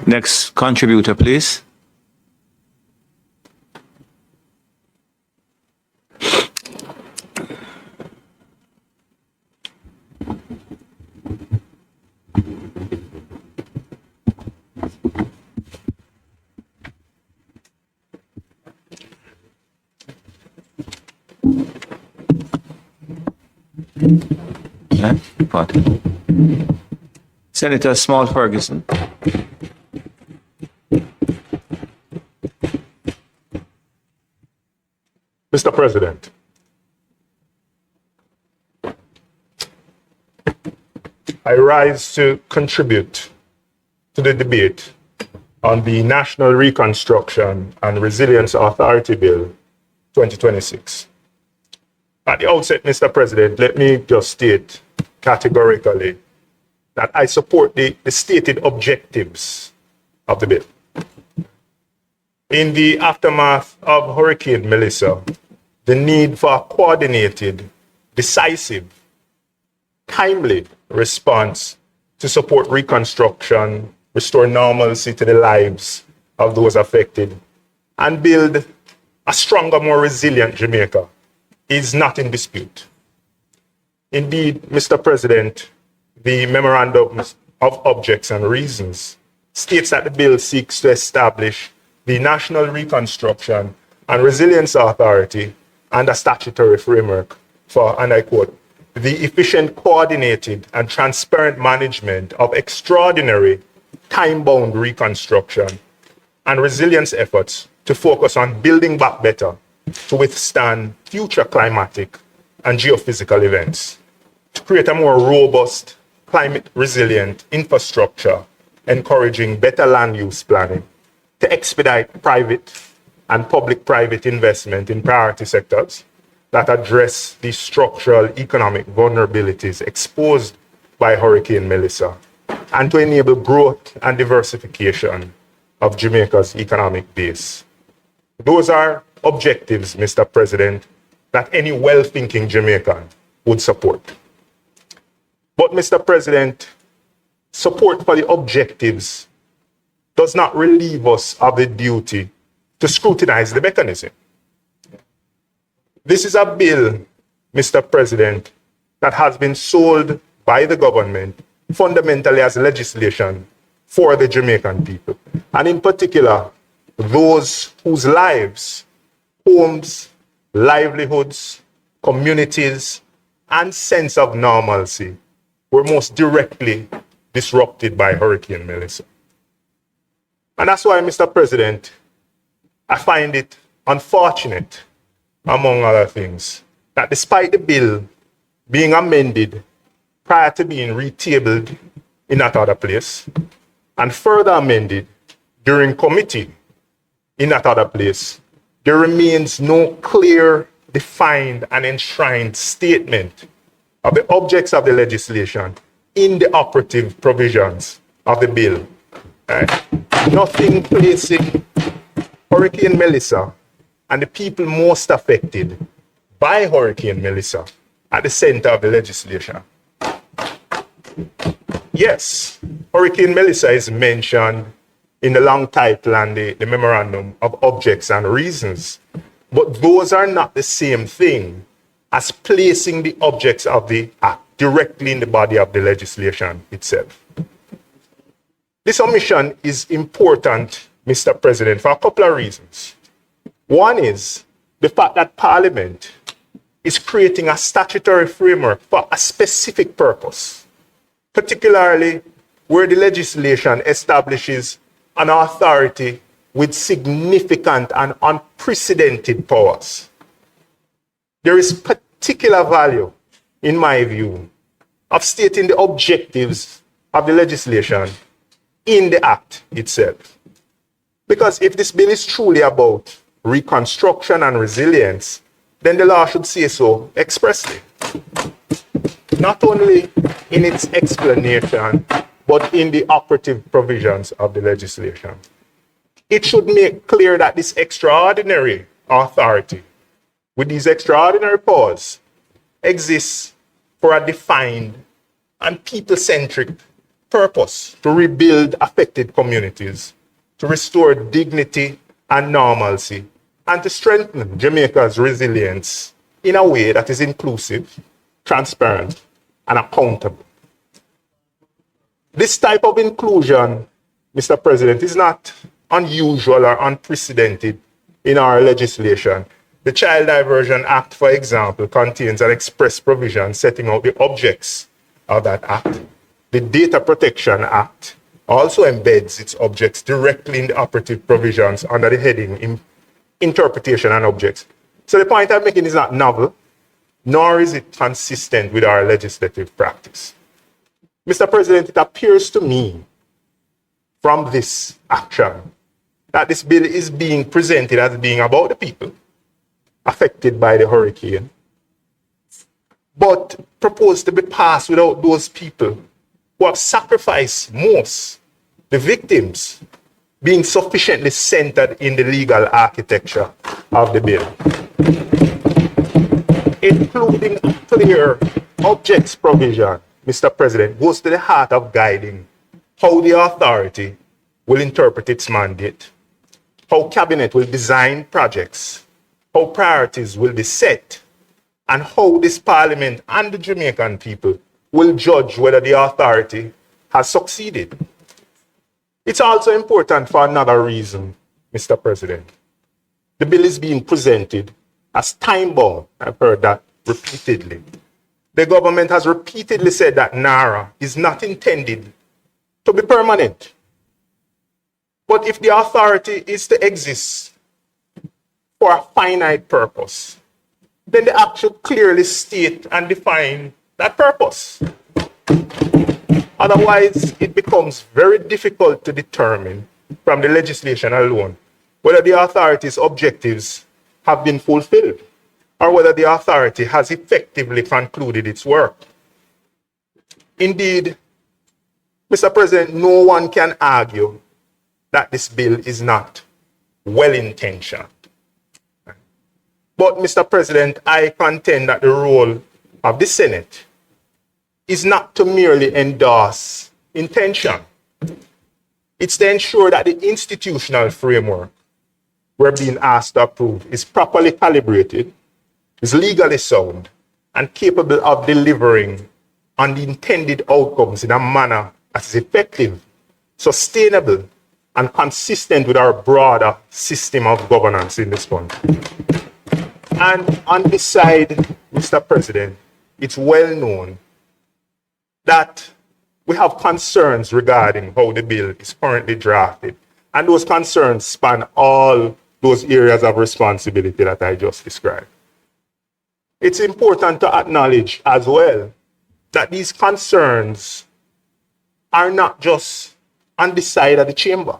Next contributor, please. Party. Senator Small Ferguson. Mr. President, I rise to contribute to the debate on the National Reconstruction and Resilience Authority Bill 2026. At the outset, Mr. President, let me just state categorically that I support the stated objectives of the bill. In the aftermath of Hurricane Melissa, the need for a coordinated, decisive, timely response to support reconstruction, restore normalcy to the lives of those affected, and build a stronger, more resilient Jamaica is not in dispute. Indeed, Mr. President, the Memorandum of Objects and Reasons states that the bill seeks to establish the National Reconstruction and Resilience Authority and a statutory framework for, and I quote, the efficient, coordinated, and transparent management of extraordinary, time-bound reconstruction and resilience efforts to focus on building back better to withstand future climatic and geophysical events, to create a more robust, climate-resilient infrastructure, encouraging better land use planning, to expedite private and public-private investment in priority sectors that address the structural economic vulnerabilities exposed by Hurricane Melissa, and to enable growth and diversification of Jamaica's economic base. Those are objectives, Mr. President, that any well-thinking Jamaican would support. But, Mr. President, support for the objectives does not relieve us of the duty to scrutinize the mechanism. This is a bill, Mr. President, that has been sold by the government fundamentally as legislation for the Jamaican people, and in particular, those whose lives, homes, livelihoods, communities, and sense of normalcy were most directly disrupted by Hurricane Melissa. And that's why, Mr. President, I find it unfortunate, among other things, that despite the bill being amended prior to being retabled in that other place, and further amended during committee in that other place, there remains no clear, defined, and enshrined statement of the objects of the legislation in the operative provisions of the bill. Nothing placing Hurricane Melissa and the people most affected by Hurricane Melissa at the center of the legislation. Yes, Hurricane Melissa is mentioned in the long title and the Memorandum of Objects and Reasons, but those are not the same thing as placing the objects of the act directly in the body of the legislation itself. This omission is important, Mr. President, for a couple of reasons. One is the fact that Parliament is creating a statutory framework for a specific purpose, particularly where the legislation establishes an authority with significant and unprecedented powers. There is particular value, in my view, of stating the objectives of the legislation in the act itself. Because if this bill is truly about reconstruction and resilience, then the law should say so expressly. Not only in its explanation, but in the operative provisions of the legislation. It should make clear that this extraordinary authority, with these extraordinary powers, exists for a defined and people-centric purpose to rebuild affected communities, to restore dignity and normalcy, and to strengthen Jamaica's resilience in a way that is inclusive, transparent, and accountable. This type of inclusion, Mr. President, is not unusual or unprecedented in our legislation. The Child Diversion Act, for example, contains an express provision setting out the objects of that act. The Data Protection Act also embeds its objects directly in the operative provisions under the heading Interpretation and Objects. So the point I'm making is not novel, nor is it consistent with our legislative practice. Mr. President, it appears to me from this action that this bill is being presented as being about the people affected by the hurricane, but proposed to be passed without those people who have sacrificed most, the victims, being sufficiently centered in the legal architecture of the bill, including a clear objects provision, Mr. President, goes to the heart of guiding how the authority will interpret its mandate, how cabinet will design projects, how priorities will be set, and how this parliament and the Jamaican people will judge whether the authority has succeeded. It's also important for another reason, Mr. President. The bill is being presented as time-bound. I've heard that repeatedly. The government has repeatedly said that NaRRa is not intended to be permanent. But if the authority is to exist for a finite purpose, then the act should clearly state and define that purpose. Otherwise, it becomes very difficult to determine from the legislation alone whether the authority's objectives have been fulfilled or whether the authority has effectively concluded its work. Indeed, Mr. President, no one can argue that this bill is not well-intentioned. But, Mr. President, I contend that the role of the Senate is not to merely endorse intention. It's to ensure that the institutional framework we're being asked to approve is properly calibrated, is legally sound, and capable of delivering on the intended outcomes in a manner that is effective, sustainable, and consistent with our broader system of governance in this country. And on this side, Mr. President, it's well known that we have concerns regarding how the bill is currently drafted. And those concerns span all those areas of responsibility that I just described. It's important to acknowledge as well that these concerns are not just on the side of the chamber.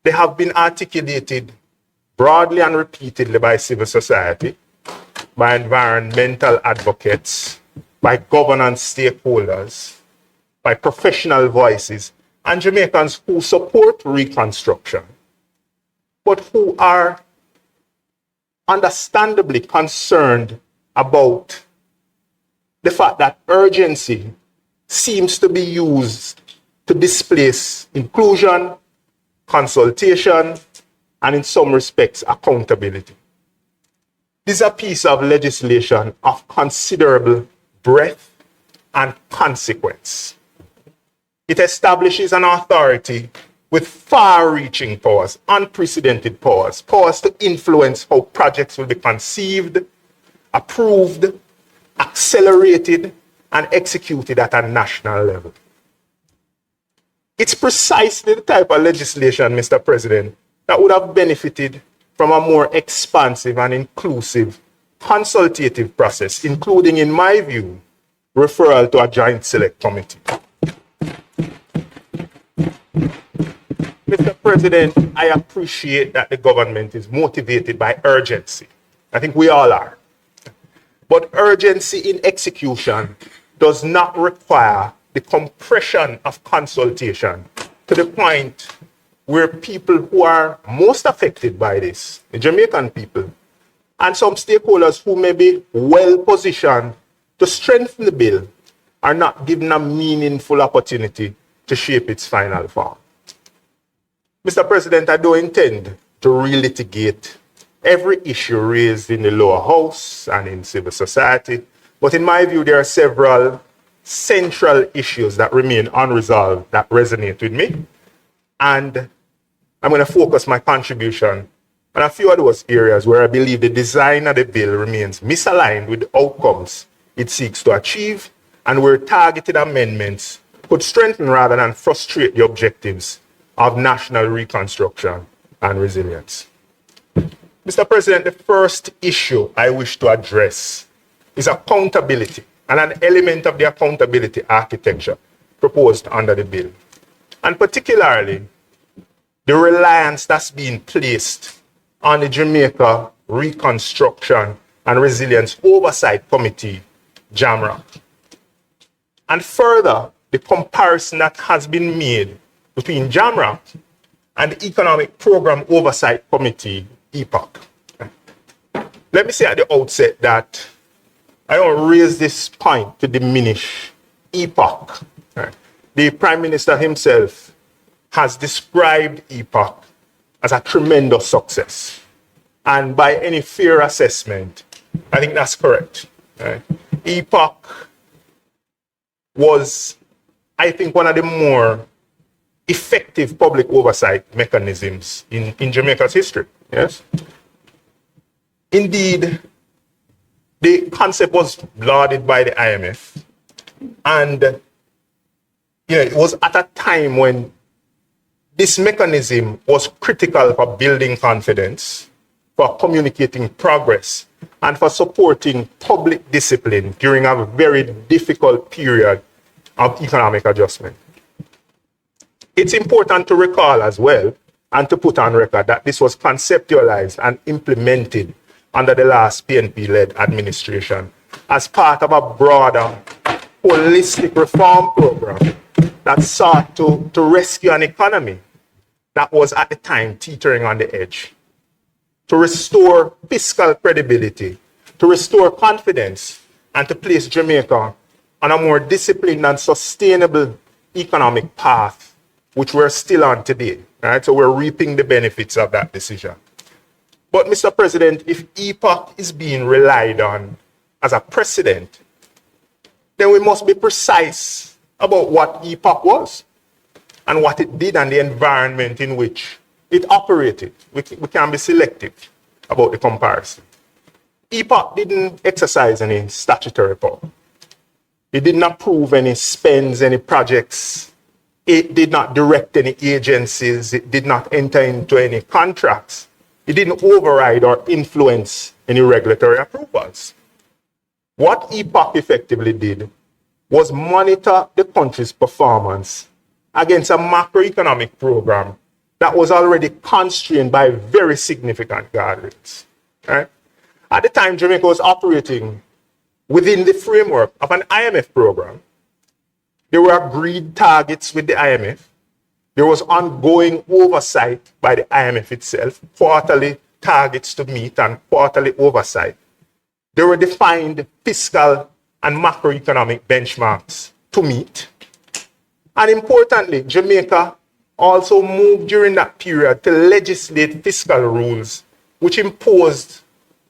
They have been articulated broadly and repeatedly by civil society, by environmental advocates, by governance stakeholders, by professional voices, and Jamaicans who support reconstruction, but who are understandably concerned about the fact that urgency seems to be used to displace inclusion, consultation, and in some respects, accountability. This is a piece of legislation of considerable breadth and consequence. It establishes an authority with far-reaching powers, unprecedented powers, powers to influence how projects will be conceived, approved, accelerated, and executed at a national level. It's precisely the type of legislation, Mr. President, that would have benefited from a more expansive and inclusive consultative process, including, in my view, referral to a joint select committee. Mr. President, I appreciate that the government is motivated by urgency. I think we all are. But urgency in execution does not require the compression of consultation to the point where people who are most affected by this, the Jamaican people, and some stakeholders who may be well positioned to strengthen the bill, are not given a meaningful opportunity to shape its final form. Mr. President, I don't intend to relitigate every issue raised in the lower house and in civil society, but in my view, there are several central issues that remain unresolved that resonate with me. And I'm going to focus my contribution on a few of those areas where I believe the design of the bill remains misaligned with the outcomes it seeks to achieve, and where targeted amendments could strengthen rather than frustrate the objectives of national reconstruction and resilience. Mr. President, the first issue I wish to address is accountability and an element of the accountability architecture proposed under the bill, and particularly the reliance that's being placed on the Jamaica Reconstruction and Resilience Oversight Committee, JAMRA. And further, the comparison that has been made between JAMRA and the Economic Program Oversight Committee, EPOC. Let me say at the outset that I don't raise this point to diminish EPOC. The Prime Minister himself has described EPOC as a tremendous success. And by any fair assessment, I think that's correct. EPOC was, I think, one of the more effective public oversight mechanisms in Jamaica's history. Yes. Indeed, the concept was lauded by the IMF, and it was at a time when this mechanism was critical for building confidence, for communicating progress, and for supporting public discipline during a very difficult period of economic adjustment. It's important to recall as well, and to put on record, that this was conceptualized and implemented under the last PNP-led administration as part of a broader holistic reform program that sought to rescue an economy that was at the time teetering on the edge, to restore fiscal credibility, to restore confidence, and to place Jamaica on a more disciplined and sustainable economic path, which we're still on today. Right? So we're reaping the benefits of that decision. But Mr. President, if EPOC is being relied on as a precedent, then we must be precise about what EPOC was and what it did and the environment in which it operated. We can be selective about the comparison. EPOC didn't exercise any statutory power. It didn't approve any spends, any projects. It did not direct any agencies. It did not enter into any contracts. It didn't override or influence any regulatory approvals. What EPOC effectively did was monitor the country's performance against a macroeconomic program that was already constrained by very significant guardrails. Right? At the time, Jamaica was operating within the framework of an IMF program. There were agreed targets with the IMF. There was ongoing oversight by the IMF itself, quarterly targets to meet and quarterly oversight. There were defined fiscal and macroeconomic benchmarks to meet. And importantly, Jamaica also moved during that period to legislate fiscal rules which imposed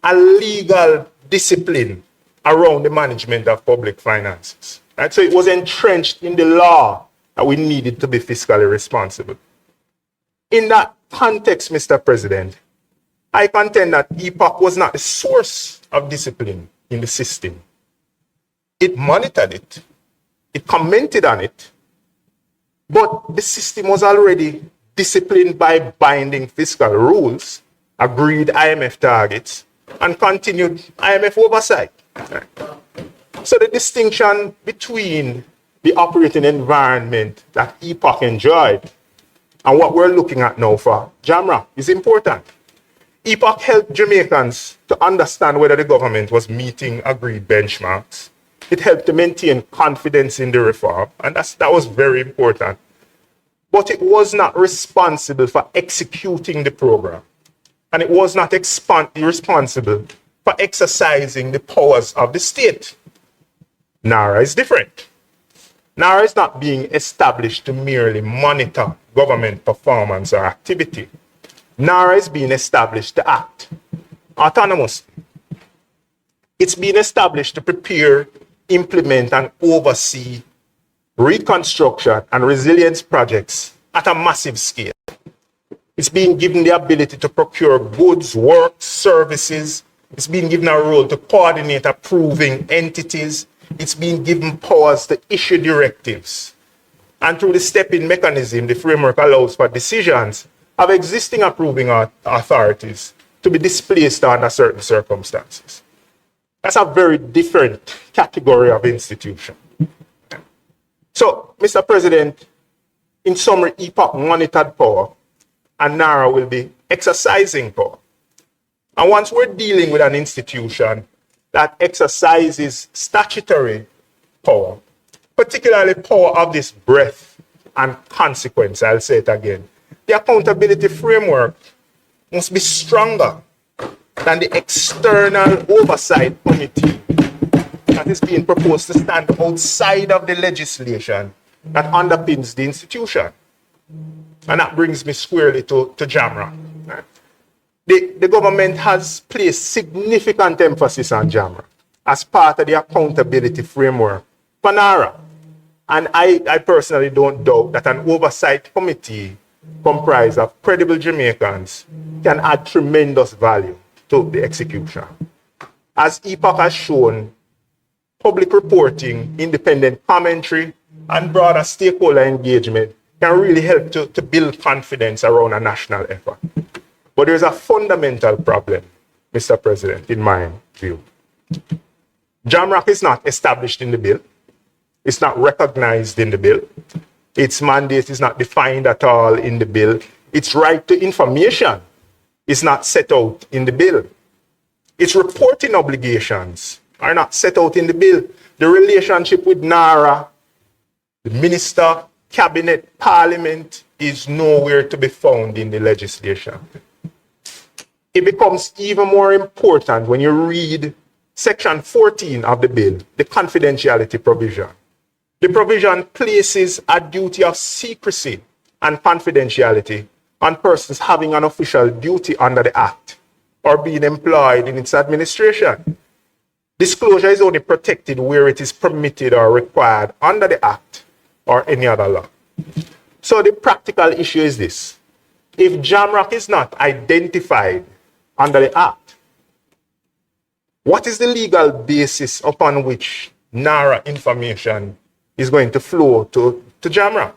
a legal discipline around the management of public finances. Right? So it was entrenched in the law that we needed to be fiscally responsible. In that context, Mr. President, I contend that EPOC was not the source of discipline in the system. It monitored it, it commented on it, but the system was already disciplined by binding fiscal rules, agreed IMF targets, and continued IMF oversight. So the distinction between the operating environment that EPOC enjoyed and what we're looking at now for JAMRA is important. EPOC helped Jamaicans to understand whether the government was meeting agreed benchmarks. It helped to maintain confidence in the reform, and that was very important. But it was not responsible for executing the program, and it was not responsible for exercising the powers of the state. NaRRa is different. NaRRa is not being established to merely monitor government performance or activity. NaRRa is being established to act autonomously. It's being established to prepare, implement, and oversee reconstruction and resilience projects at a massive scale. It's being given the ability to procure goods, work, services. It's being given a role to coordinate approving entities. It's being given powers to issue directives. And through the stepping mechanism, the framework allows for decisions of existing approving authorities to be displaced under certain circumstances. That's a very different category of institution. So, Mr. President, in summary, EPOC monitored power and NaRRa will be exercising power. And once we're dealing with an institution that exercises statutory power, particularly power of this breadth and consequence, I'll say it again, the accountability framework must be stronger than the external oversight committee that is being proposed to stand outside of the legislation that underpins the institution. And that brings me squarely to JAMRA. The government has placed significant emphasis on JAMRA as part of the accountability framework for NaRRa. And I personally don't doubt that an oversight committee comprised of credible Jamaicans can add tremendous value to the execution. As EPOC has shown, public reporting, independent commentary, and broader stakeholder engagement can really help to build confidence around a national effort. But there's a fundamental problem, Mr. President, in my view. JAMRAC is not established in the bill. It's not recognized in the bill. Its mandate is not defined at all in the bill. Its right to information is not set out in the bill. Its reporting obligations are not set out in the bill. The relationship with NaRRa, the minister, cabinet, parliament is nowhere to be found in the legislation. It becomes even more important when you read Section 14 of the bill, the confidentiality provision. The provision places a duty of secrecy and confidentiality on persons having an official duty under the Act or being employed in its administration. Disclosure is only protected where it is permitted or required under the Act or any other law. So the practical issue is this. If JAMRAC is not identified under the Act, what is the legal basis upon which NaRRa information is going to flow to JAMRAC?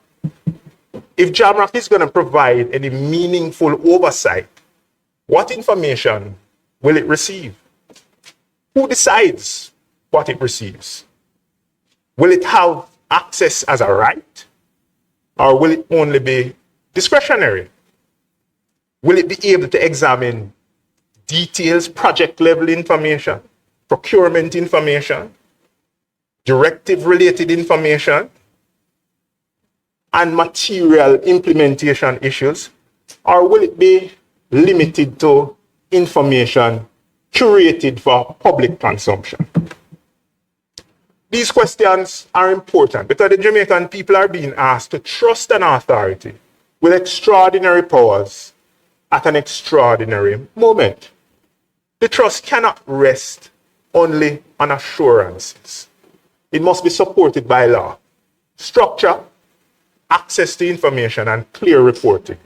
If JAMRAC is going to provide any meaningful oversight, what information will it receive? Who decides what it receives? Will it have access as a right? Or will it only be discretionary? Will it be able to examine details, project-level information, procurement information, directive-related information, and material implementation issues? Or will it be limited to information curated for public consumption? These questions are important because the Jamaican people are being asked to trust an authority with extraordinary powers at an extraordinary moment. The trust cannot rest only on assurances. It must be supported by law, structure, access to information, and clear reporting.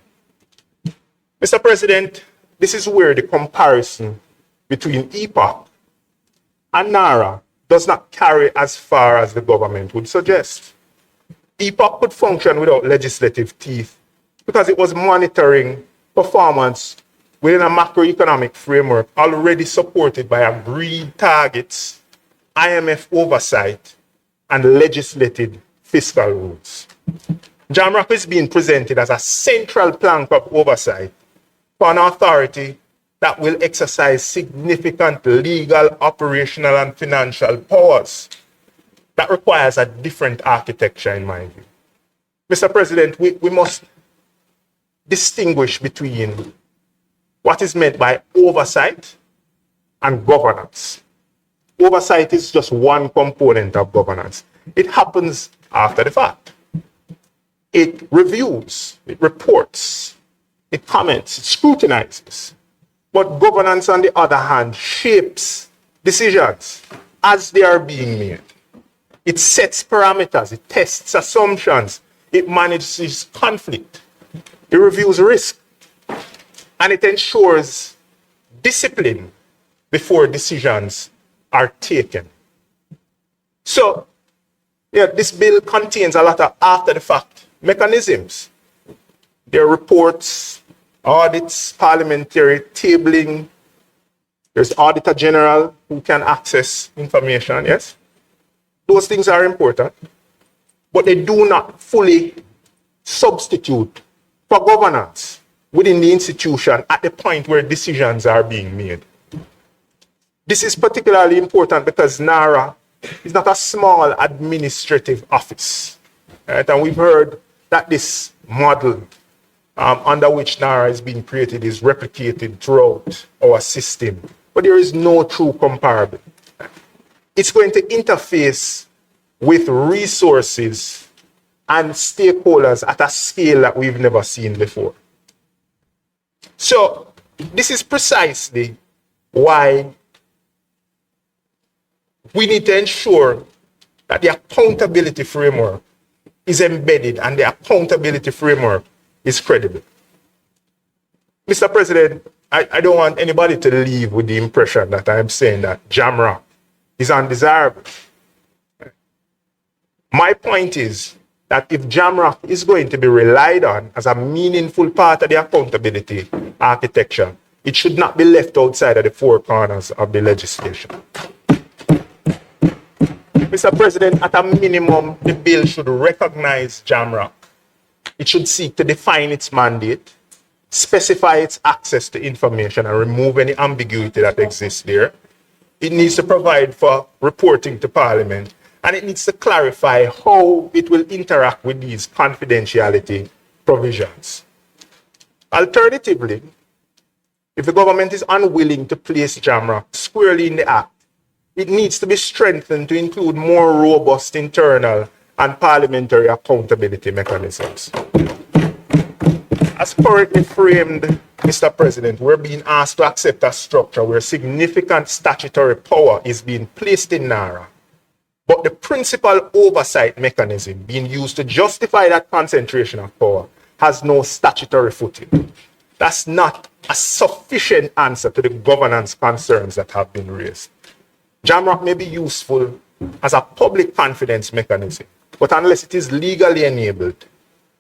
Mr. President, this is where the comparison between EPOC and NaRRa does not carry as far as the government would suggest. EPOC could function without legislative teeth because it was monitoring performance within a macroeconomic framework already supported by agreed targets, IMF oversight, and legislated fiscal rules. JAMRAC is being presented as a central plank of oversight for an authority that will exercise significant legal, operational, and financial powers. That requires a different architecture, in my view. Mr. President, we must distinguish between what is meant by oversight and governance. Oversight is just one component of governance. It happens after the fact. It reviews, it reports, it comments, it scrutinizes. But governance, on the other hand, shapes decisions as they are being made. It sets parameters, it tests assumptions, it manages conflict, it reviews risk, and it ensures discipline before decisions are taken. So, this bill contains a lot of after-the-fact mechanisms. There are reports, audits, parliamentary tabling. There's Auditor General who can access information, yes? Those things are important, but they do not fully substitute for governance within the institution at the point where decisions are being made. This is particularly important because NaRRa is not a small administrative office. Right? And we've heard that this model under which NaRRa is being created is replicated throughout our system. But there is no true comparable. It's going to interface with resources and stakeholders at a scale that we've never seen before. So, this is precisely why we need to ensure that the accountability framework is embedded and the accountability framework is credible. Mr. President, I don't want anybody to leave with the impression that I'm saying that JAMRA is undesirable. My point is that if JAMRA is going to be relied on as a meaningful part of the accountability architecture, it should not be left outside of the four corners of the legislation. Mr. President, at a minimum, the bill should recognize JAMRA. It should seek to define its mandate, specify its access to information, and remove any ambiguity that exists there. It needs to provide for reporting to Parliament, and it needs to clarify how it will interact with these confidentiality provisions. Alternatively, if the government is unwilling to place JAMRA squarely in the Act, it needs to be strengthened to include more robust internal and parliamentary accountability mechanisms. As currently framed, Mr. President, we're being asked to accept a structure where significant statutory power is being placed in NaRRa, but the principal oversight mechanism being used to justify that concentration of power has no statutory footing. That's not a sufficient answer to the governance concerns that have been raised. JAMRA may be useful as a public confidence mechanism, but unless it is legally enabled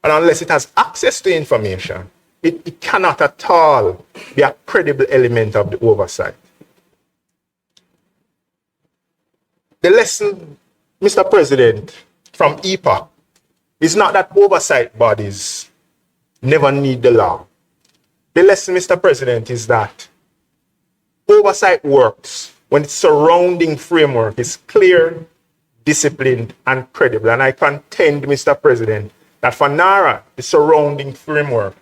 and unless it has access to information, it cannot at all be a credible element of the oversight. The lesson, Mr. President, from EPA is not that oversight bodies never need the law. The lesson, Mr. President, is that oversight works when its surrounding framework is clear, disciplined, and credible. And I contend, Mr. President, that for NaRRa, the surrounding framework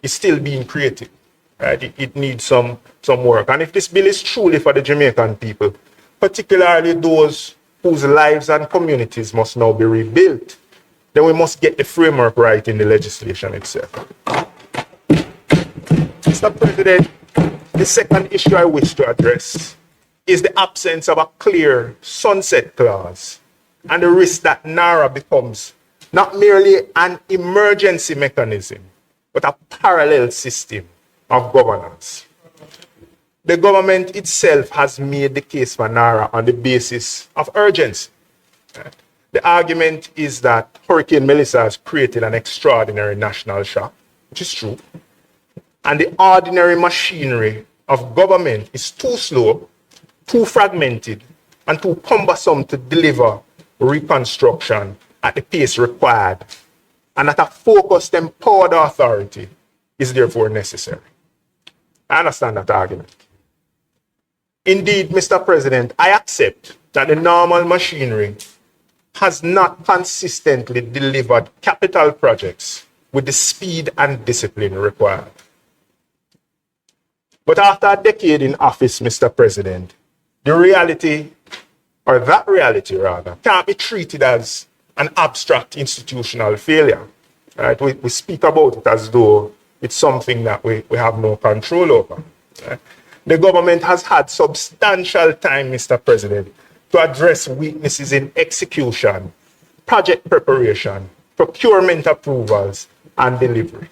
is still being created. Right? It needs some work. And if this bill is truly for the Jamaican people, particularly those whose lives and communities must now be rebuilt, then we must get the framework right in the legislation itself. Mr. President, the second issue I wish to address is the absence of a clear sunset clause and the risk that NaRRa becomes not merely an emergency mechanism, but a parallel system of governance. The government itself has made the case for NaRRa on the basis of urgency. The argument is that Hurricane Melissa has created an extraordinary national shock, which is true, and the ordinary machinery of government is too slow, too fragmented, and too cumbersome to deliver reconstruction at the pace required, and that a focused, empowered authority is therefore necessary. I understand that argument. Indeed, Mr. President, I accept that the normal machinery has not consistently delivered capital projects with the speed and discipline required. But after a decade in office, Mr. President, the reality, or that reality rather, can't be treated as an abstract institutional failure. Right? We speak about it as though it's something that we have no control over. Right? The government has had substantial time, Mr. President, to address weaknesses in execution, project preparation, procurement approvals, and delivery.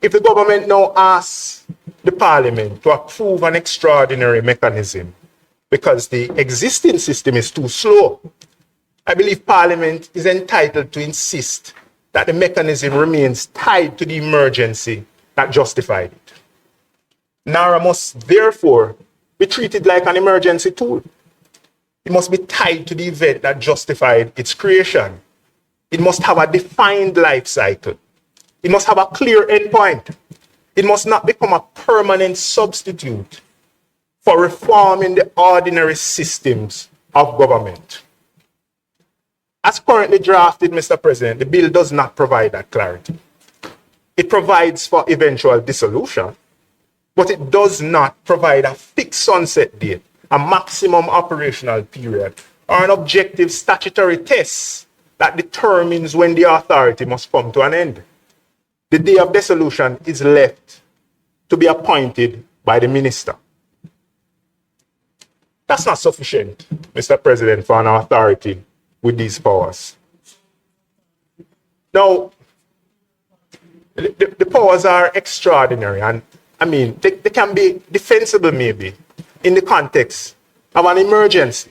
If the government now asks the Parliament to approve an extraordinary mechanism because the existing system is too slow, I believe Parliament is entitled to insist that the mechanism remains tied to the emergency that justified it. NaRRa must therefore be treated like an emergency tool. It must be tied to the event that justified its creation. It must have a defined life cycle. It must have a clear endpoint. It must not become a permanent substitute for reforming the ordinary systems of government. As currently drafted, Mr. President, the bill does not provide that clarity. It provides for eventual dissolution, but it does not provide a fixed sunset date, a maximum operational period, or an objective statutory test that determines when the authority must come to an end. The day of dissolution is left to be appointed by the minister. That's not sufficient, Mr. President, for an authority with these powers. Now, the powers are extraordinary, and I mean, they can be defensible maybe in the context of an emergency.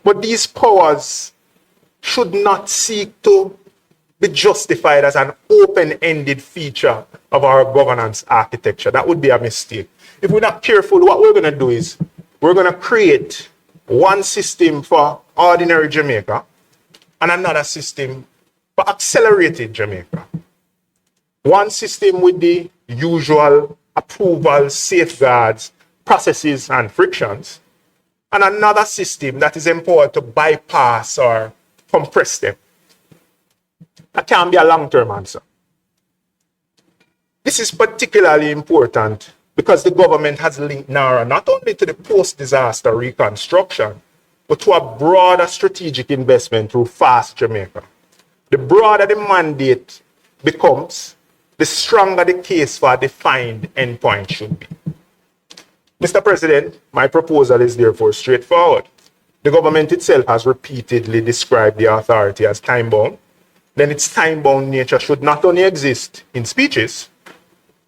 But these powers should not seek to be justified as an open-ended feature of our governance architecture. That would be a mistake. If we're not careful, what we're going to do is we're going to create one system for ordinary Jamaica and another system for accelerated Jamaica. One system with the usual approvals, safeguards, processes, and frictions, and another system that is empowered to bypass or compress them. That can be a long-term answer. This is particularly important because the government has linked NaRRa not only to the post-disaster reconstruction, but to a broader strategic investment through Fast Jamaica. The broader the mandate becomes, the stronger the case for a defined endpoint should be. Mr. President, my proposal is therefore straightforward. The government itself has repeatedly described the authority as time-bound. Then its time-bound nature should not only exist in speeches,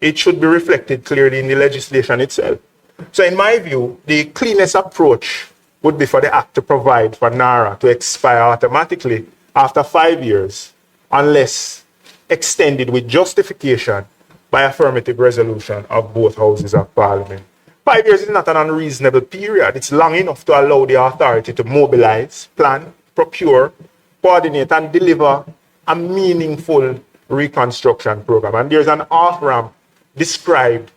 it should be reflected clearly in the legislation itself. So in my view, the cleanest approach would be for the Act to provide for NaRRa to expire automatically after 5 years, unless extended with justification by affirmative resolution of both houses of Parliament. 5 years is not an unreasonable period. It's long enough to allow the authority to mobilize, plan, procure, coordinate, and deliver a meaningful reconstruction program. And there's an off-ramp described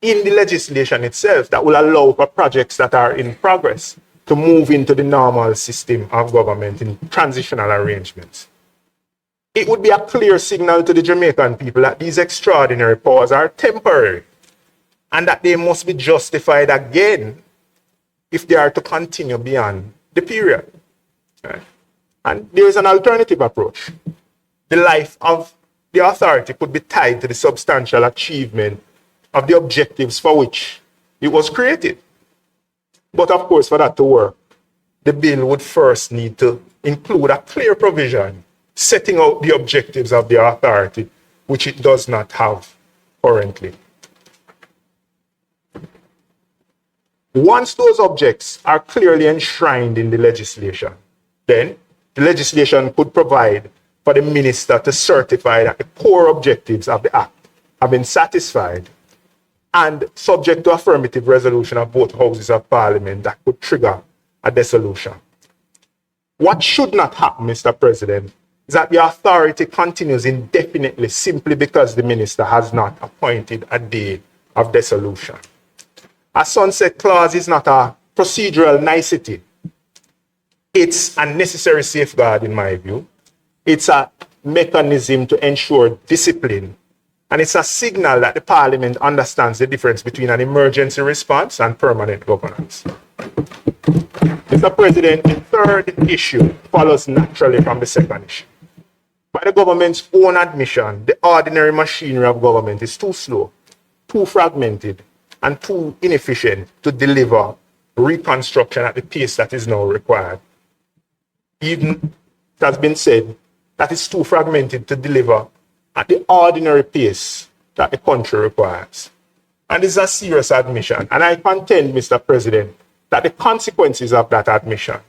in the legislation itself that will allow for projects that are in progress to move into the normal system of government in transitional arrangements. It would be a clear signal to the Jamaican people that these extraordinary powers are temporary and that they must be justified again if they are to continue beyond the period. Right? And there is an alternative approach. The life of the authority could be tied to the substantial achievement of the objectives for which it was created. But of course, for that to work, the bill would first need to include a clear provision setting out the objectives of the authority, which it does not have currently. Once those objects are clearly enshrined in the legislation, then the legislation could provide for the minister to certify that the core objectives of the Act have been satisfied and subject to affirmative resolution of both houses of Parliament that could trigger a dissolution. What should not happen, Mr. President, is that the authority continues indefinitely simply because the minister has not appointed a day of dissolution. A sunset clause is not a procedural nicety. It's a necessary safeguard, in my view. It's a mechanism to ensure discipline. And it's a signal that the Parliament understands the difference between an emergency response and permanent governance. Mr. President, the third issue follows naturally from the second issue. By the government's own admission, the ordinary machinery of government is too slow, too fragmented, and too inefficient to deliver reconstruction at the pace that is now required. Even it has been said that it's too fragmented to deliver at the ordinary pace that the country requires. And this is a serious admission. And I contend, Mr. President, that the consequences of that admission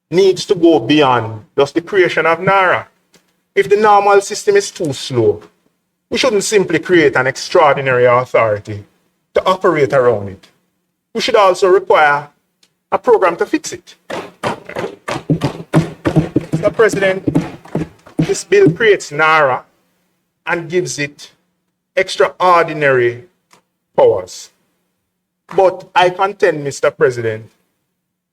needs to go beyond just the creation of NaRRa. If the normal system is too slow, we shouldn't simply create an extraordinary authority to operate around it. We should also require a program to fix it. Mr. President, this bill creates NaRRa and gives it extraordinary powers. But I contend, Mr. President,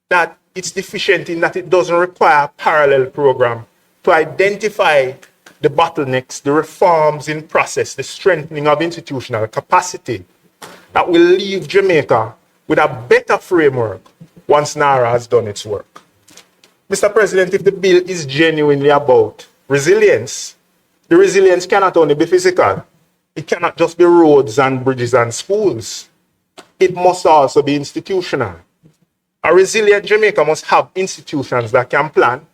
that it's deficient in that it doesn't require a parallel program to identify the bottlenecks, the reforms in process, the strengthening of institutional capacity that will leave Jamaica with a better framework once NaRRa has done its work. Mr. President, if the bill is genuinely about resilience, the resilience cannot only be physical. It cannot just be roads and bridges and schools. It must also be institutional. A resilient Jamaica must have institutions that can plan,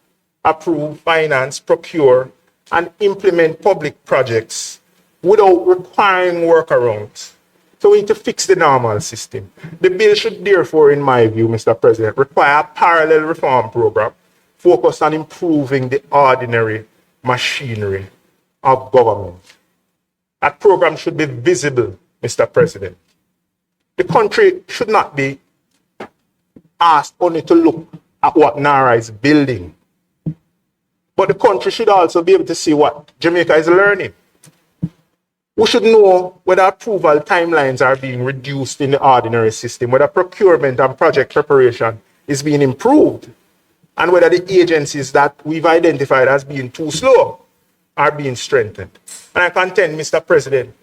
approve, finance, procure, and implement public projects without requiring workarounds. So we need to fix the normal system. The bill should therefore, in my view, Mr. President, require a parallel reform program focused on improving the ordinary machinery of government. That program should be visible, Mr. President. The country should not be asked only to look at what NaRRa is building, but the country should also be able to see what Jamaica is learning. We should know whether approval timelines are being reduced in the ordinary system, whether procurement and project preparation is being improved, and whether the agencies that we've identified as being too slow are being strengthened. And I contend, Mr. President,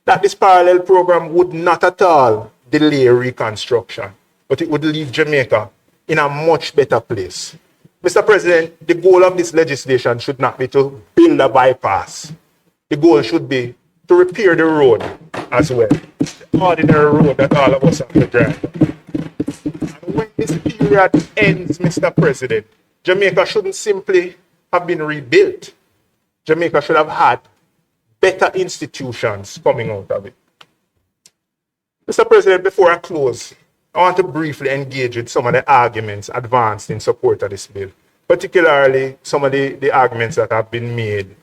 that this parallel program would not at all delay reconstruction, but it would leave Jamaica in a much better place. Mr. President, the goal of this legislation should not be to build a bypass. The goal should be to repair the road as well, the ordinary road that all of us have to drive. And when this period ends, Mr. President, Jamaica shouldn't simply have been rebuilt. Jamaica should have had better institutions coming out of it. Mr. President, before I close, I want to briefly engage with some of the arguments advanced in support of this bill, particularly some of the arguments that have been made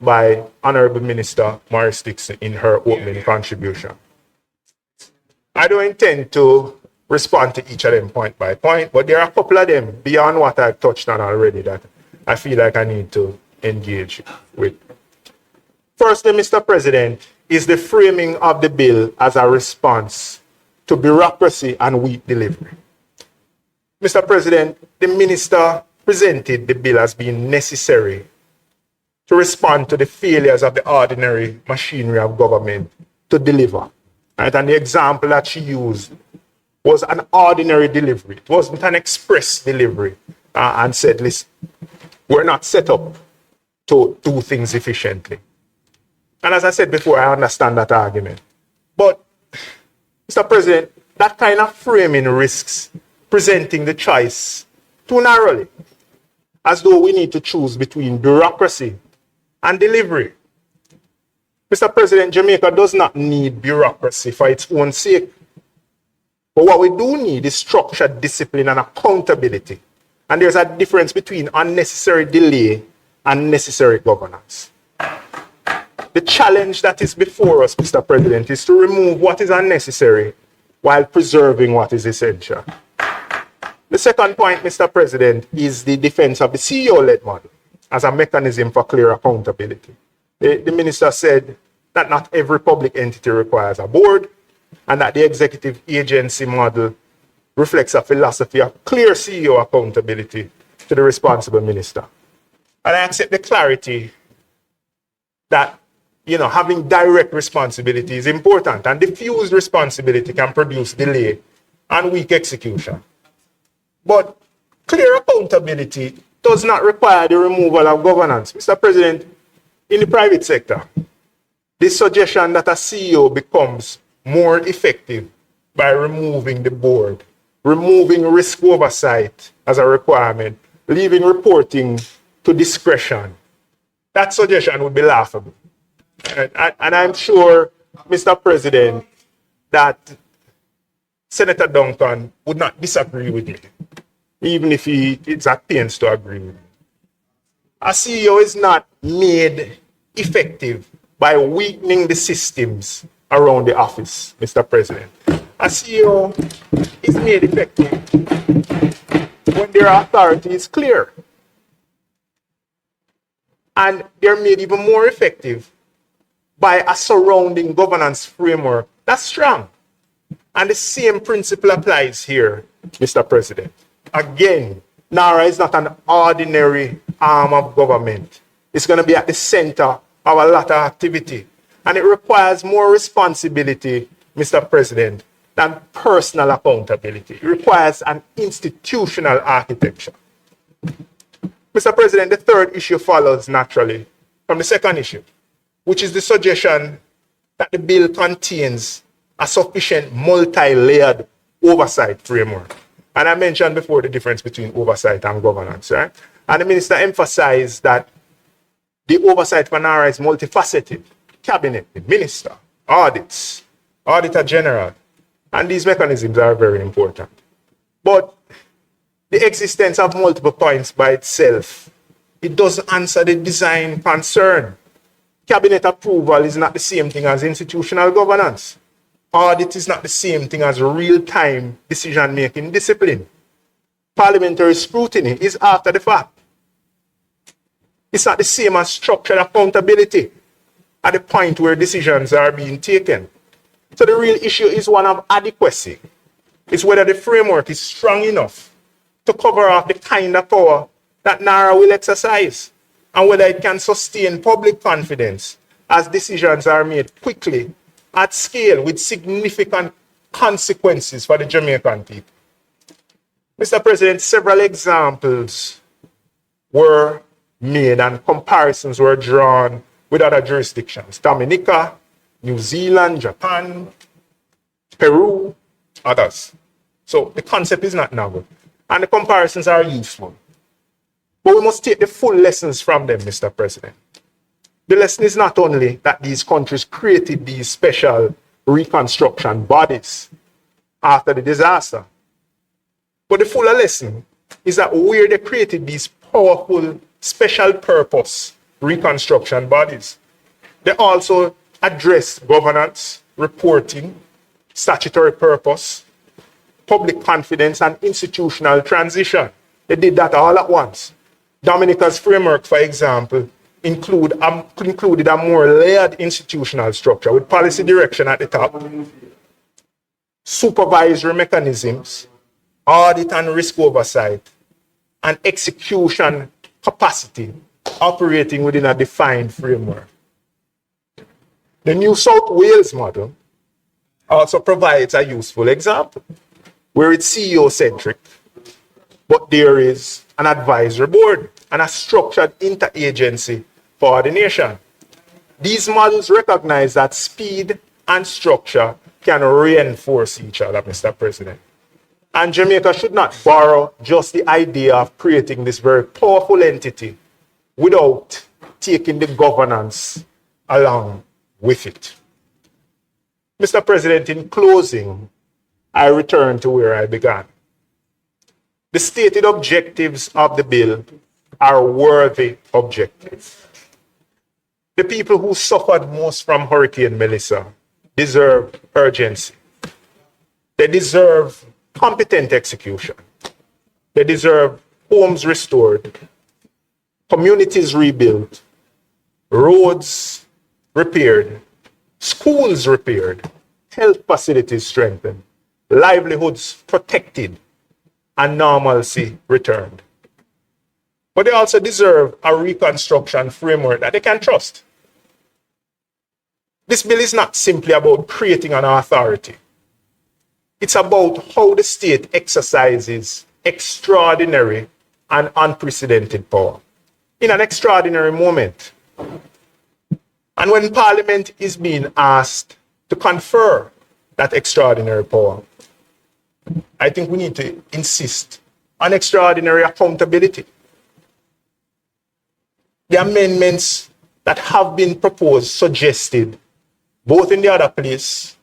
by Honorable Minister Maurice Dixon in her opening contribution. I don't intend to respond to each of them point by point, but there are a couple of them beyond what I've touched on already that I feel like I need to engage with. Firstly, Mr. President, is the framing of the bill as a response to bureaucracy and weak delivery. Mr. President, the minister presented the bill as being necessary to respond to the failures of the ordinary machinery of government to deliver. Right? And the example that she used was an ordinary delivery. It wasn't an express delivery. And said, listen, we're not set up to do things efficiently. And as I said before, I understand that argument. But, Mr. President, that kind of framing risks presenting the choice too narrowly, as though we need to choose between bureaucracy and delivery. Mr. President, Jamaica does not need bureaucracy for its own sake. But what we do need is structured discipline and accountability. And there's a difference between unnecessary delay and necessary governance. The challenge that is before us, Mr. President, is to remove what is unnecessary while preserving what is essential. The second point, Mr. President, is the defense of the CEO-led model as a mechanism for clear accountability. The minister said that not every public entity requires a board and that the executive agency model reflects a philosophy of clear CEO accountability to the responsible minister. And I accept the clarity that having direct responsibility is important, and diffused responsibility can produce delay and weak execution. But Clear accountability does not require the removal of governance. Mr. President, in the private sector, the suggestion that a CEO becomes more effective by removing the board, removing risk oversight as a requirement, leaving reporting to discretion, that suggestion would be laughable. And I'm sure, Mr. President, that Senator Duncan would not disagree with me, even if it's at pains to agree with me. A CEO is not made effective by weakening the systems around the office, Mr. President. A CEO is made effective when their authority is clear. And they're made even more effective by a surrounding governance framework that's strong. And the same principle applies here, Mr. President. Again, NaRRa is not an ordinary arm of government. It's going to be at the center of a lot of activity. And it requires more responsibility, Mr. President, than personal accountability. It requires an institutional architecture. Mr. President, the third issue follows naturally from the second issue, which is the suggestion that the bill contains a sufficient multi-layered oversight framework. And I mentioned before the difference between oversight and governance, right? And the minister emphasized that the oversight for NaRRa is multifaceted. Cabinet, the minister, audits, auditor general, and these mechanisms are very important. But the existence of multiple points by itself, it doesn't answer the design concern. Cabinet approval is not the same thing as institutional governance. Audit is not the same thing as real-time decision-making discipline. Parliamentary scrutiny is after the fact. It's not the same as structured accountability at the point where decisions are being taken. So the real issue is one of adequacy. It's whether the framework is strong enough to cover up the kind of power that NaRRa will exercise, and whether it can sustain public confidence as decisions are made quickly, at scale, with significant consequences for the Jamaican people. Mr. President, several examples were made and comparisons were drawn with other jurisdictions: Dominica, New Zealand, Japan, Peru, others. So the concept is not novel, and the comparisons are useful. But we must take the full lessons from them, Mr. President. The lesson is not only that these countries created these special reconstruction bodies after the disaster, but the fuller lesson is that where they created these powerful special purpose reconstruction bodies, they also address governance, reporting, statutory purpose, public confidence, and institutional transition. They did that all at once. Dominica's framework, for example, included a more layered institutional structure with policy direction at the top, supervisory mechanisms, audit and risk oversight, and execution capacity operating within a defined framework. The New South Wales model also provides a useful example where it's CEO-centric, but there is an advisory board and a structured interagency coordination. These models recognize that speed and structure can reinforce each other, Mr. President. And Jamaica should not borrow just the idea of creating this very powerful entity without taking the governance along with it. Mr. President, in closing, I return to where I began. The stated objectives of the bill are worthy objectives. The people who suffered most from Hurricane Melissa deserve urgency. They deserve competent execution. They deserve homes restored, communities rebuilt, roads repaired, schools repaired, health facilities strengthened, livelihoods protected, and normalcy returned. But they also deserve a reconstruction framework that they can trust. This bill is not simply about creating an authority. It's about how the state exercises extraordinary and unprecedented power in an extraordinary moment. And when Parliament is being asked to confer that extraordinary power, I think we need to insist on extraordinary accountability. The amendments that have been proposed, suggested, both in the other place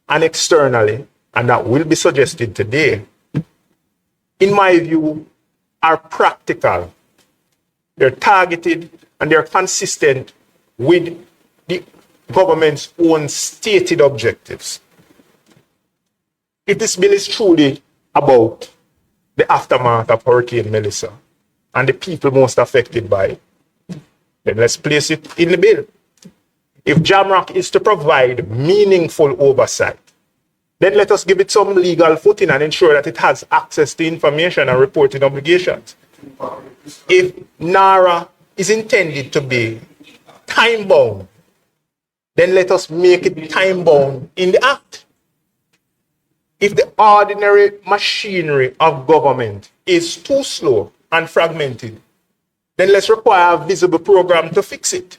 and externally, and that will be suggested today, in my view, are practical. They're targeted and they're consistent with the government's own stated objectives. If this bill is truly about the aftermath of Hurricane Melissa and the people most affected by it, then let's place it in the bill. If JAMROC is to provide meaningful oversight, then let us give it some legal footing and ensure that it has access to information and reporting obligations. If NaRRa is intended to be time-bound, then let us make it time-bound in the act. If the ordinary machinery of government is too slow and fragmented, then let's require a visible program to fix it.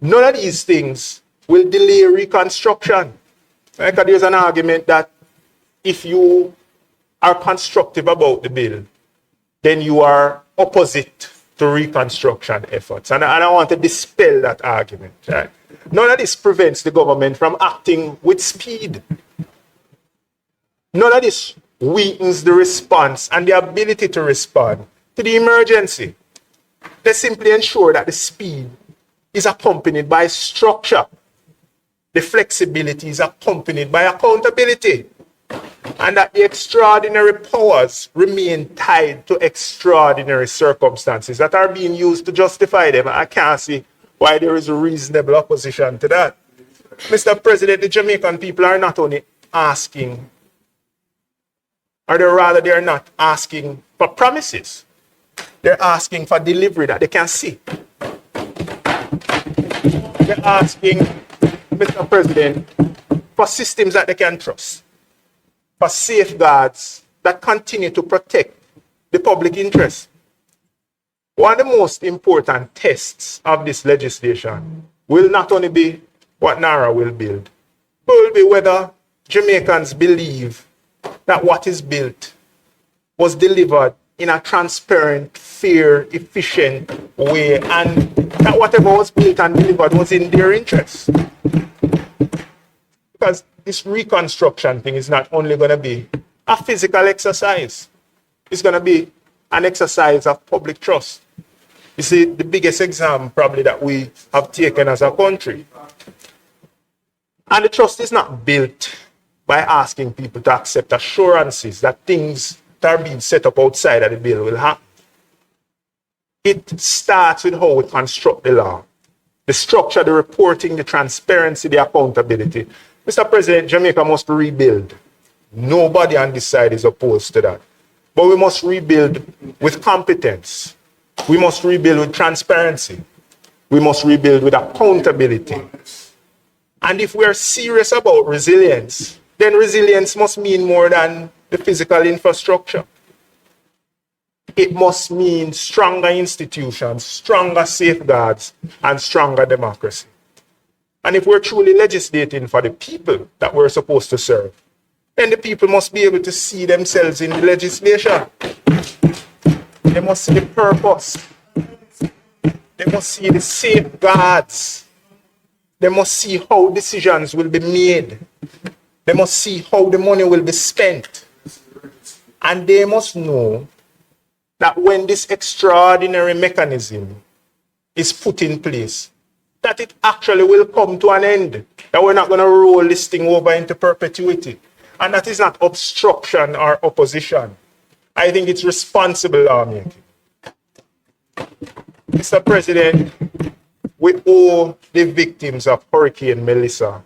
None of these things will delay reconstruction. Like there's an argument that if you are constructive about the bill, then you are opposite to reconstruction efforts. And I want to dispel that argument. Right? None of this prevents the government from acting with speed. None of this weakens the response and the ability to respond to the emergency. They simply ensure that the speed is accompanied by structure. The flexibility is accompanied by accountability. And that the extraordinary powers remain tied to extraordinary circumstances that are being used to justify them. I can't see why there is a reasonable opposition to that. Mr. President, the Jamaican people are not only asking, or they are not asking for promises. They're asking for delivery that they can see. They're asking, Mr. President, for systems that they can trust, for safeguards that continue to protect the public interest. One of the most important tests of this legislation will not only be what NaRRa will build, but will be whether Jamaicans believe that what is built was delivered in a transparent, fair, efficient way, and that whatever was built and delivered was in their interest. Because this reconstruction thing is not only going to be a physical exercise, it's going to be an exercise of public trust. You see, the biggest exam probably that we have taken as a country. And the trust is not built by asking people to accept assurances that things that are being set up outside of the bill will happen. It starts with how we construct the law, the structure, the reporting, the transparency, the accountability. Mr. President, Jamaica must rebuild. Nobody on this side is opposed to that. But we must rebuild with competence. We must rebuild with transparency. We must rebuild with accountability. And if we are serious about resilience, then resilience must mean more than the physical infrastructure. It must mean stronger institutions, stronger safeguards, and stronger democracy. And if we're truly legislating for the people that we're supposed to serve, then the people must be able to see themselves in the legislation. They must see the purpose. They must see the safeguards. They must see how decisions will be made. They must see how the money will be spent. And they must know that when this extraordinary mechanism is put in place, that it actually will come to an end. That we're not going to roll this thing over into perpetuity. And that is not obstruction or opposition. I think it's responsible lawmaking. Mr. President, we owe the victims of Hurricane Melissa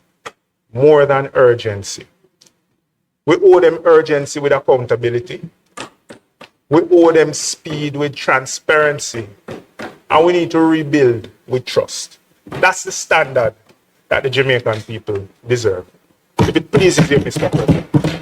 more than urgency. We owe them urgency with accountability. We owe them speed with transparency. And we need to rebuild with trust. That's the standard that the Jamaican people deserve. If it pleases you, Mr. President.